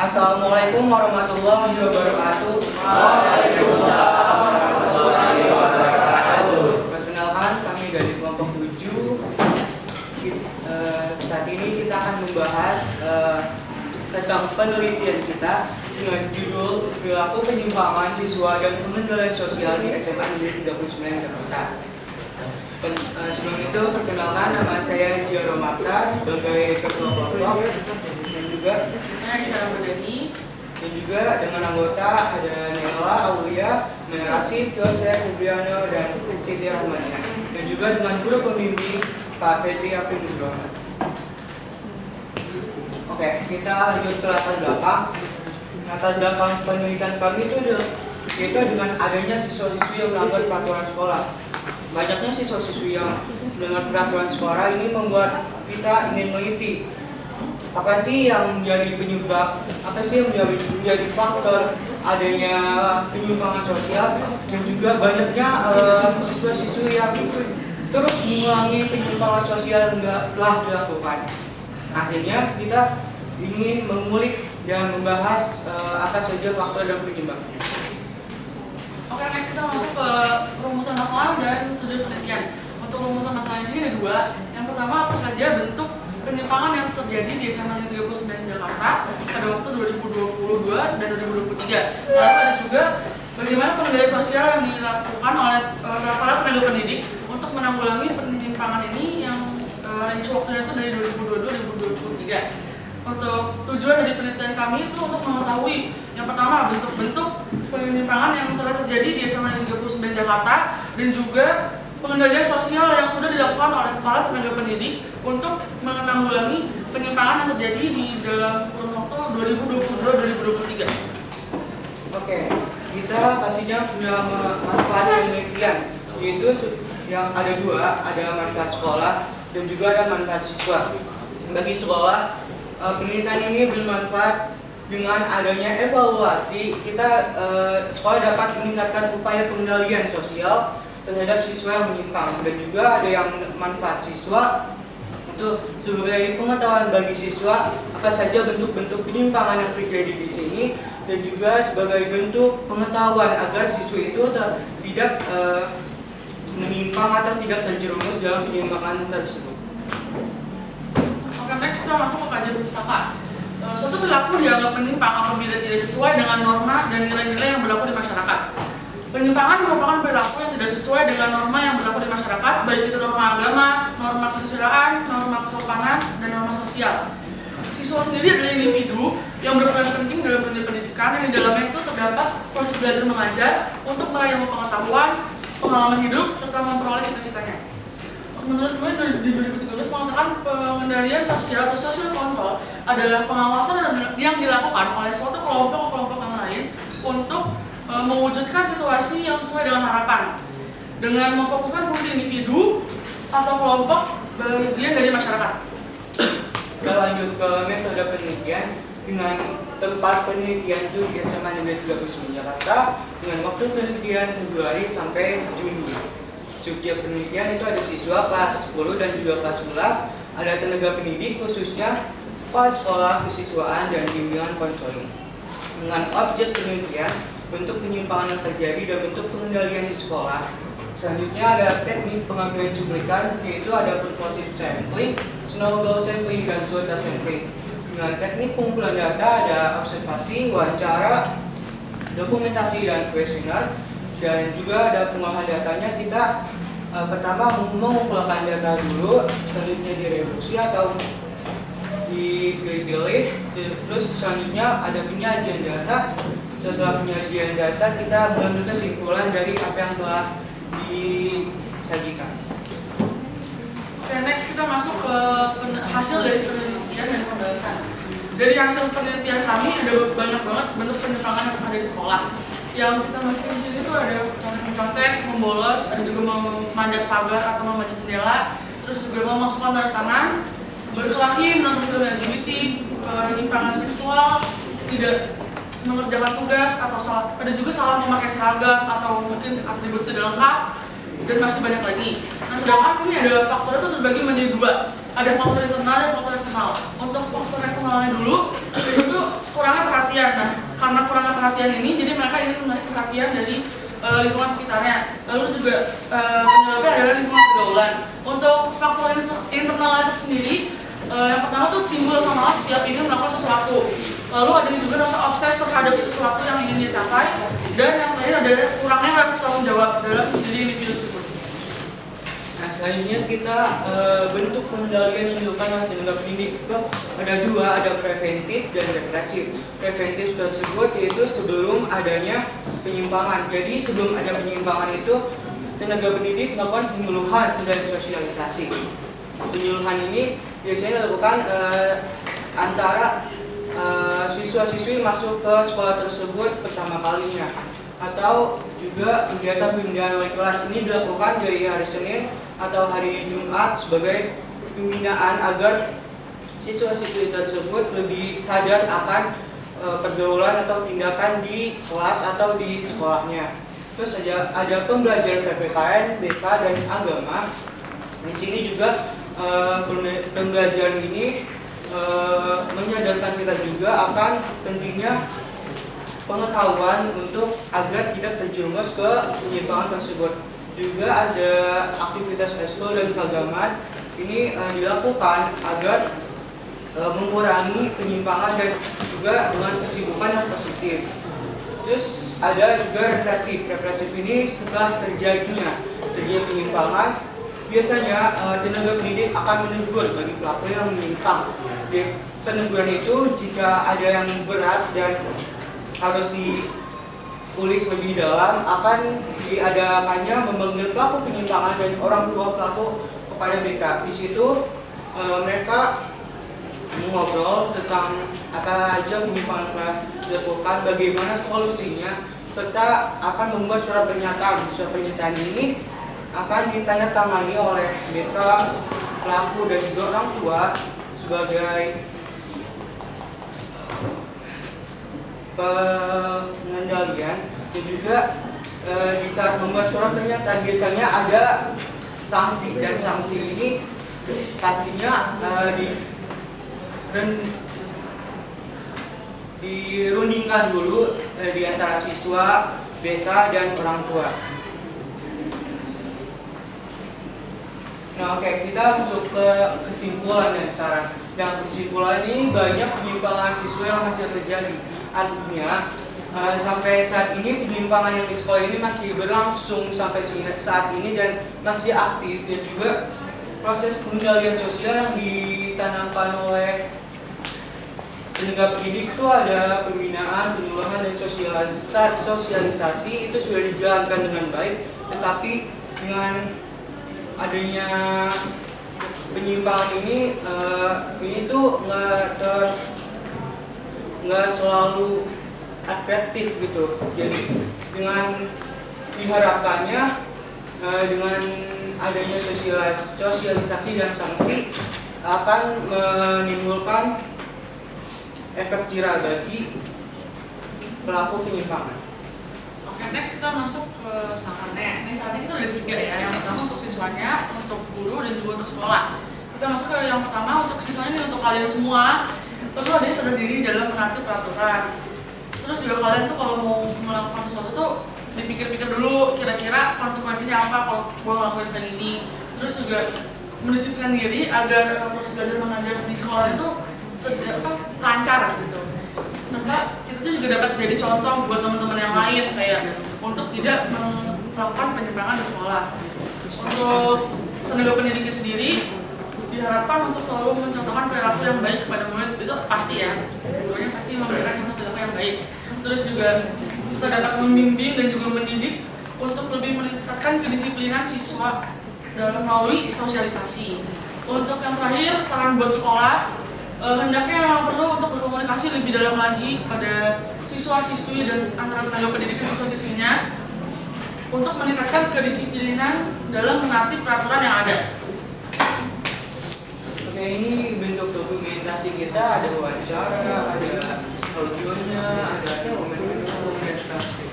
Assalamualaikum warahmatullahi wabarakatuh. Waalaikumsalam warahmatullahi wabarakatuh. Perkenalkan, kami dari kelompok 7. Saat ini kita akan membahas tentang penelitian kita dengan judul perilaku penyimpangan siswa dan pengendalian sosial di SMA Negeri 39 Jakarta. Sebelum itu, perkenalkan, nama saya Jiro Makta sebagai ketua kelompok, dan juga dengan anggota ada Nela, Aulia, Merasif, Yosef, Ubriano, dan Siti Rahmania, dan juga dengan guru pembimbing Pak Fedri Abdul Nugroho. Oke, kita lanjut ke latar belakang. Latar belakang penelitian kami itu yaitu dengan adanya siswa-siswi yang melanggar peraturan sekolah. Banyaknya siswa-siswi yang melanggar peraturan sekolah ini membuat kita ingin meneliti apa sih yang menjadi penyebab, apa sih yang menjadi faktor adanya penyimpangan sosial, dan juga banyaknya siswa-siswi yang terus mengulangi penyimpangan sosial yang telah dilakukan. Akhirnya kita ingin mengulik dan membahas apa saja faktor dan penyebabnya. Oke, next kita masuk ke rumusan masalah dan tujuan penelitian. Untuk rumusan masalah di sini ada dua. Yang pertama, apa saja bentuk penyimpangan yang terjadi di SMA Negeri 39 Jakarta pada waktu 2022 dan 2023. Lalu ada juga bagaimana pengendalian sosial yang dilakukan oleh para tenaga pendidik untuk menanggulangi penyimpangan ini yang range waktunya itu dari 2022-2023. Untuk tujuan dari penelitian kami itu untuk mengetahui yang pertama bentuk-bentuk penyimpangan yang telah terjadi di SMA Negeri 39 Jakarta dan juga pengendalian sosial yang sudah dilakukan oleh para tenaga pendidik untuk menanggulangi penyimpangan yang terjadi di dalam kurun waktu 2022-2023. Oke, kita pastinya punya manfaat penelitian, yaitu yang ada dua, ada manfaat sekolah dan juga ada manfaat siswa. Bagi sekolah, penelitian ini bermanfaat dengan adanya evaluasi. Kita sekolah dapat meningkatkan upaya pengendalian sosial terhadap siswa yang menyimpang, dan juga ada yang manfaat siswa itu sebagai pengetahuan bagi siswa apa saja bentuk-bentuk penyimpangan yang terjadi di sini, dan juga sebagai bentuk pengetahuan agar siswa itu tidak menyimpang atau tidak terjerumus dalam penyimpangan tersebut. Oke, next kita masuk ke kajian pustaka. Suatu perilaku dianggap menyimpang apabila tidak sesuai dengan norma dan nilai-nilai yang berlaku di masyarakat. Penyimpangan merupakan perilaku yang tidak sesuai dengan norma yang berlaku di masyarakat, baik itu norma agama, norma kesusilaan, norma kesopanan, dan norma sosial. Siswa sendiri adalah individu yang berperan penting dalam dunia pendidikan, yang di dalamnya itu terdapat proses belajar mengajar untuk meraih ilmu pengetahuan, pengalaman hidup, serta memperoleh cita-citanya. Menurut gue, di 2013 mengatakan pengendalian sosial atau social control adalah pengawasan yang dilakukan oleh suatu kelompok yang lain untuk mewujudkan situasi yang sesuai dengan harapan dengan memfokuskan fungsi individu atau kelompok bagian dari masyarakat. Kita lanjut ke metode penelitian dengan tempat penelitian itu di SMA Negeri 39 Jakarta dengan waktu penelitian Februari sampai Juni. Subjek penelitian itu ada siswa kelas 10 dan juga kelas 11, ada tenaga pendidik khususnya kepala sekolah, kesiswaan, dan bimbingan konseling. Dengan objek penelitian, bentuk penyimpangan yang terjadi dan bentuk pengendalian di sekolah. Selanjutnya ada teknik pengambilan cuplikan, yaitu ada purposive sampling, snowball sampling, dan kuota sampling. Dengan teknik pengumpulan data ada observasi, wawancara, dokumentasi, dan kuesioner. Dan juga ada pengolahan datanya. Kita pertama mengumpulkan data dulu, selanjutnya direduksi atau dipilih, terus selanjutnya ada penyajian data. Setelah penyajian data, kita mengambil kesimpulan dari apa yang telah disajikan. Oke, next kita masuk ke hasil dari penelitian dan pembahasan. Dari hasil penelitian kami ada banyak banget bentuk penyimpangan yang ada di sekolah. Yang kita masukin di sini tuh ada mencontek, membolos, ada juga memanjat pagar atau memanjat jendela, terus juga memasukkan tanda tangan, berkelahi, menonton film LGBT, penyimpangan seksual, tidak mengerjakan tugas atau salah, ada juga salah memakai seragam atau mungkin atribut tidak lengkap, dan masih banyak lagi. Nah, sedangkan ini ada faktornya itu terbagi menjadi dua, ada faktor internal dan faktor eksternal. Untuk faktor eksternalnya dulu, itu kurangnya perhatian perhatian ini, jadi mereka ingin menarik perhatian dari lingkungan sekitarnya. Lalu juga penyebabnya adalah lingkungan pergaulan. Untuk faktor internalitas sendiri, yang pertama tuh timbul sama setiap ingin melakukan sesuatu. Lalu ada juga rasa obses terhadap sesuatu yang ingin dia capai, dan yang terakhir adalah kurangnya rasa tanggung jawab dalam diri individu tersebut. Nah, selanjutnya kita bentuk pengendalian yang dilakukan oleh tenaga pendidik itu ada dua, ada preventif dan represif. Preventif tersebut yaitu sebelum adanya penyimpangan. Jadi sebelum ada penyimpangan itu tenaga pendidik melakukan penyuluhan dan sosialisasi. Penyuluhan ini biasanya dilakukan antara siswa-siswi masuk ke sekolah tersebut pertama kalinya, atau juga kegiatan pembinaan wali kelas ini dilakukan dari hari Senin atau hari Jumat sebagai pembinaan agar siswa-siswi tersebut lebih sadar akan pergaulan atau tindakan di kelas atau di sekolahnya. Terus ada pembelajaran PPKN, BK dan agama. Di sini juga pembelajaran ini menyadarkan kita juga akan pentingnya pengetahuan untuk agar tidak terjerumus ke penyimpangan tersebut. Juga ada aktivitas eskul dan keagamaan ini dilakukan agar mengurangi penyimpangan dan juga dengan kesibukan yang positif. Terus ada juga represif. Represif ini setelah terjadinya penyimpangan, biasanya tenaga pendidik akan menegur bagi pelaku yang menyimpang. Peneguran itu jika ada yang berat dan harus diulik lebih dalam, akan diadakannya memanggil pelaku penyimpangan dan orang tua pelaku kepada BK. Di situ mereka mengobrol tentang apa aja penyimpangan telah dilakukan, bagaimana solusinya, serta akan membuat surat pernyataan. Surat pernyataan ini akan ditandatangani oleh BK, pelaku dan juga orang tua sebagai pengendalian. Dan juga di saat membuat surat pernyataan biasanya ada sanksi, dan sanksi ini pastinya dirundingkan dulu di antara siswa, BK dan orang tua. Nah, oke, kita masuk ke kesimpulan dan saran. Yang kesimpulan ini banyak penyimpangan siswa yang masih terjadi. Artinya sampai saat ini penyimpangan yang di sekolah ini masih berlangsung sampai saat ini dan masih aktif, dan juga proses pengendalian sosial yang ditanamkan oleh tenaga pendidik itu ada pembinaan, penyuluhan dan sosialisasi itu sudah dijalankan dengan baik, tetapi dengan adanya penyimpangan ini tuh nggak selalu efektif gitu. Jadi dengan diharapkannya dengan adanya sosialisasi dan sanksi akan menimbulkan efek jerah bagi pelaku penyimpangan. Oke, next kita masuk ke sarannya. Ini sarannya kita ada 3 ya. Yang pertama untuk siswanya, untuk guru, dan juga untuk sekolah. Kita masuk ke yang pertama untuk siswanya ini untuk kalian semua. Perlu ada sadar diri dalam menaati peraturan. Terus juga kalian tuh kalau mau melakukan sesuatu tuh dipikir-pikir dulu kira-kira konsekuensinya apa kalau gue ngelakuin kayak gini. Terus juga mendisiplinkan diri agar proses belajar mengajar di sekolah itu lancar gitu. Serta kita tuh juga dapat jadi contoh buat teman-teman yang lain kayak untuk tidak melakukan penyimpangan di sekolah. Untuk tenaga pendidiknya sendiri diharapkan untuk selalu mencontohkan perilaku yang baik kepada murid, itu pasti ya. Gurunya pasti memberikan contoh perilaku yang baik. Terus juga kita dapat membimbing dan juga mendidik untuk lebih meningkatkan kedisiplinan siswa dalam melalui sosialisasi. Untuk yang terakhir, saran buat sekolah, hendaknya yang perlu untuk berkomunikasi lebih dalam lagi kepada siswa-siswi dan antara tenaga pendidik dan siswa-siswinya untuk meningkatkan kedisiplinan dalam menaati peraturan yang ada. Oke, ini bentuk dokumentasi kita, ada wawancara, ada audionya, ada dokumentasi.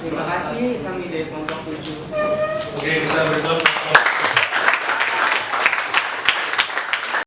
Terima kasih, kami dari kelompok 7. Oke, kita berdoa.